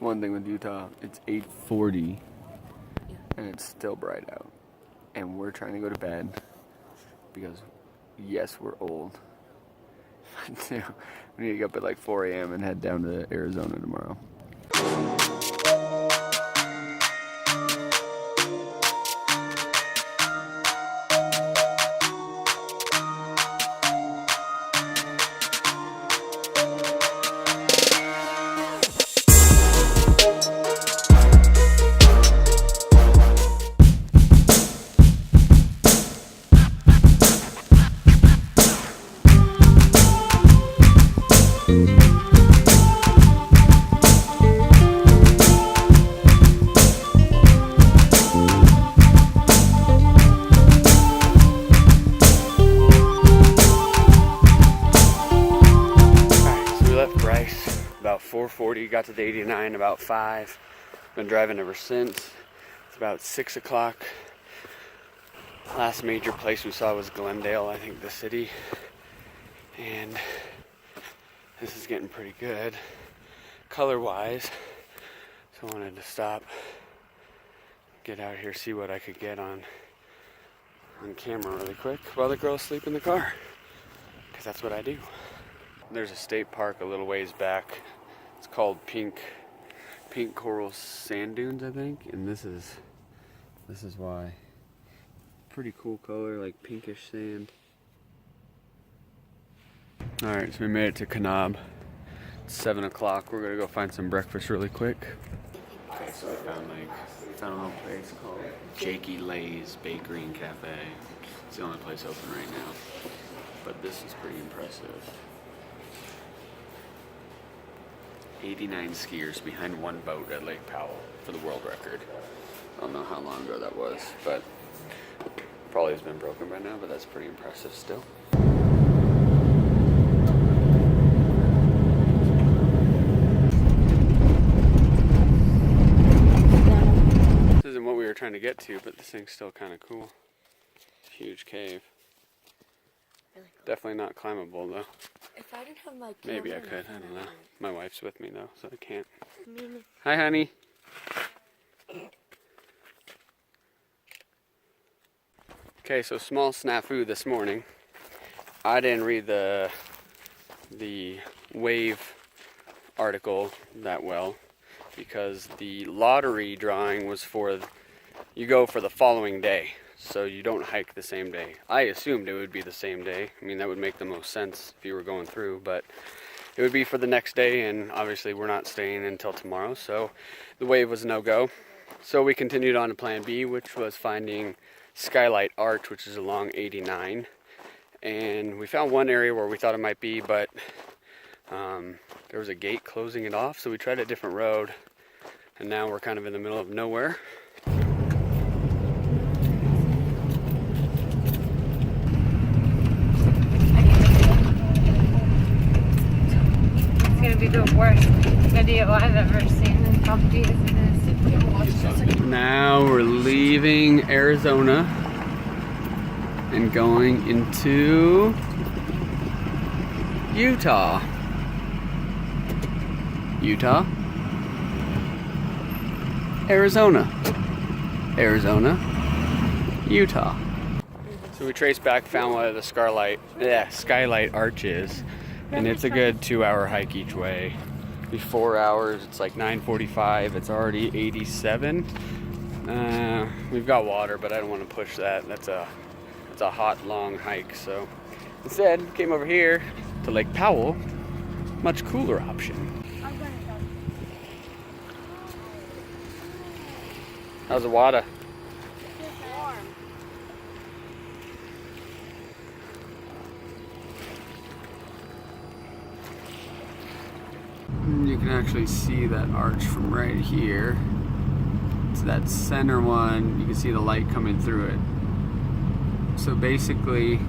one thing with Utah. It's 8:40 and it's still bright out. And we're trying to go to bed because, yes, we're old. We need to get up at like 4 a.m. and head down to Arizona tomorrow. Bryce about 4:40, got to the 89 about 5. Been driving ever since. It's about 6 o'clock. Last major place we saw was Glendale, I think the city. And this is getting pretty good color wise. So I wanted to stop, get out here, see what I could get on camera really quick while the girls sleep in the car. Because that's what I do. There's a state park a little ways back. It's called Pink Coral Sand Dunes, I think. And this is why. Pretty cool color, like pinkish sand. Alright, so we made it to Kanab. It's 7 o'clock. We're gonna go find some breakfast really quick. Okay, so we found a little place called Jakey Lay's Bakery and Cafe. It's the only place open right now. But this is pretty impressive. 89 skiers behind one boat at Lake Powell for the world record. I don't know how long ago that was, but probably has been broken by now, but that's pretty impressive still. This isn't what we were trying to get to, but this thing's still kind of cool. Huge cave. Really cool. Definitely not climbable though. If I didn't have my camera, maybe I could. I don't know. My wife's with me though, so I can't. Hi, honey. Okay, so small snafu this morning. I didn't read the wave article that well because the lottery drawing was for you go for the following day. So you don't hike the same day. I assumed it would be the same day. I mean, that would make the most sense if you were going through, but it would be for the next day, and obviously we're not staying until tomorrow, so the wave was no-go. So we continued on to plan B, which was finding Skylight Arch, which is along 89. And we found one area where we thought it might be, but there was a gate closing it off, so we tried a different road, and now we're kind of in the middle of nowhere. Gonna be the worst video I've ever seen in probably this. Now we're leaving Arizona and going into Utah. Arizona, Utah. So we traced back, found one of the Skylight Arch is. And it's a good 2-hour hike each way. It'll be 4 hours. It's like 9:45. It's already 87. We've got water, but I don't want to push that. It's a hot, long hike. So instead, came over here to Lake Powell. Much cooler option. How's the water? You can actually see that arch from right here. It's that center one. You can see the light coming through it. So basically,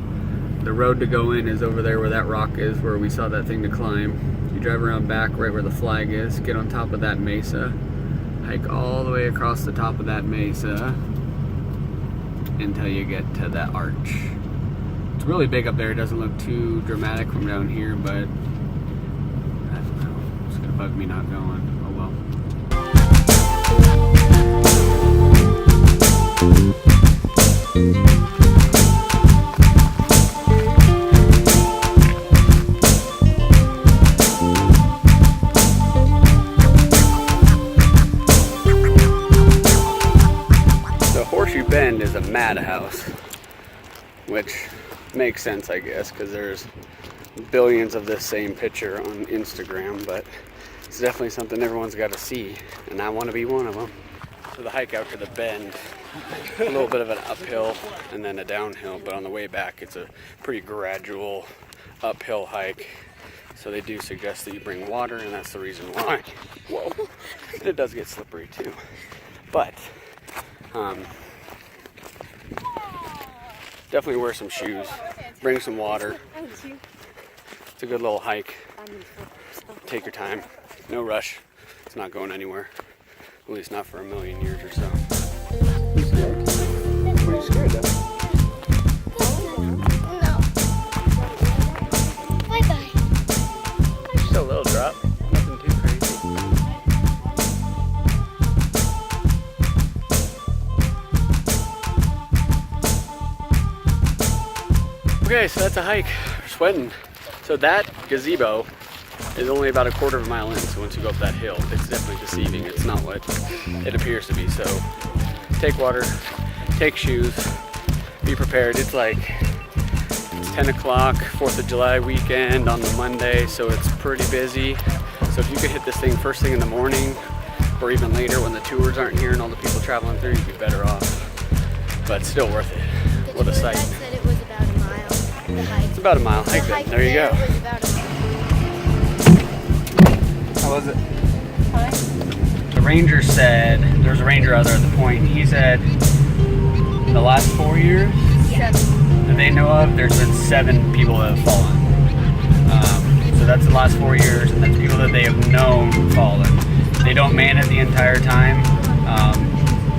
the road to go in is over there where that rock is, where we saw that thing to climb. You drive around back right where the flag is, get on top of that mesa, hike all the way across the top of that mesa until you get to that arch. It's really big up there. It doesn't look too dramatic from down here, but I don't know. It's gonna bug me not going. Oh well. is a madhouse, which makes sense, I guess, because there's billions of this same picture on Instagram, but it's definitely something everyone's got to see, and I want to be one of them. So the hike out to the bend, a little bit of an uphill and then a downhill, but on the way back it's a pretty gradual uphill hike. So they do suggest that you bring water, and that's the reason why. Whoa, and it does get slippery too. But definitely wear some shoes, bring some water. It's a good little hike. Take your time, no rush. It's not going anywhere, at least not for a million years or so. You scared? What are you scared of? No. Bye-bye. Just a little drop, nothing too crazy. Okay, so that's a hike. We're sweating. So that gazebo is only about a quarter of a mile in, so once you go up that hill, it's definitely deceiving. It's not what it appears to be. So take water, take shoes, be prepared. It's like 10 o'clock, 4th of July weekend on the Monday, so it's pretty busy. So if you could hit this thing first thing in the morning, or even later when the tours aren't here and all the people traveling through, you'd be better off. But still worth it. What a sight. Said it was about a mile, the hike. It's about a mile. The hike There you go. was about a mile. How was it? The ranger said, there's a ranger out there at the point, he said the last 4 years that they know of, there's been 7 people that have fallen. So that's the last 4 years, and that's people that they have known fallen. They don't man it the entire time.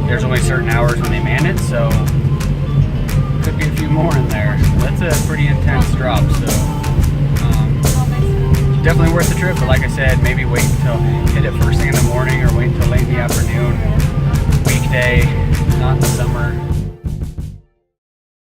There's only certain hours when they man it, so could be a few more in there. That's a pretty intense drop, so definitely worth the trip, but like I said, maybe wait until hit it first thing in the morning or wait until late in the afternoon, weekday, not in the summer.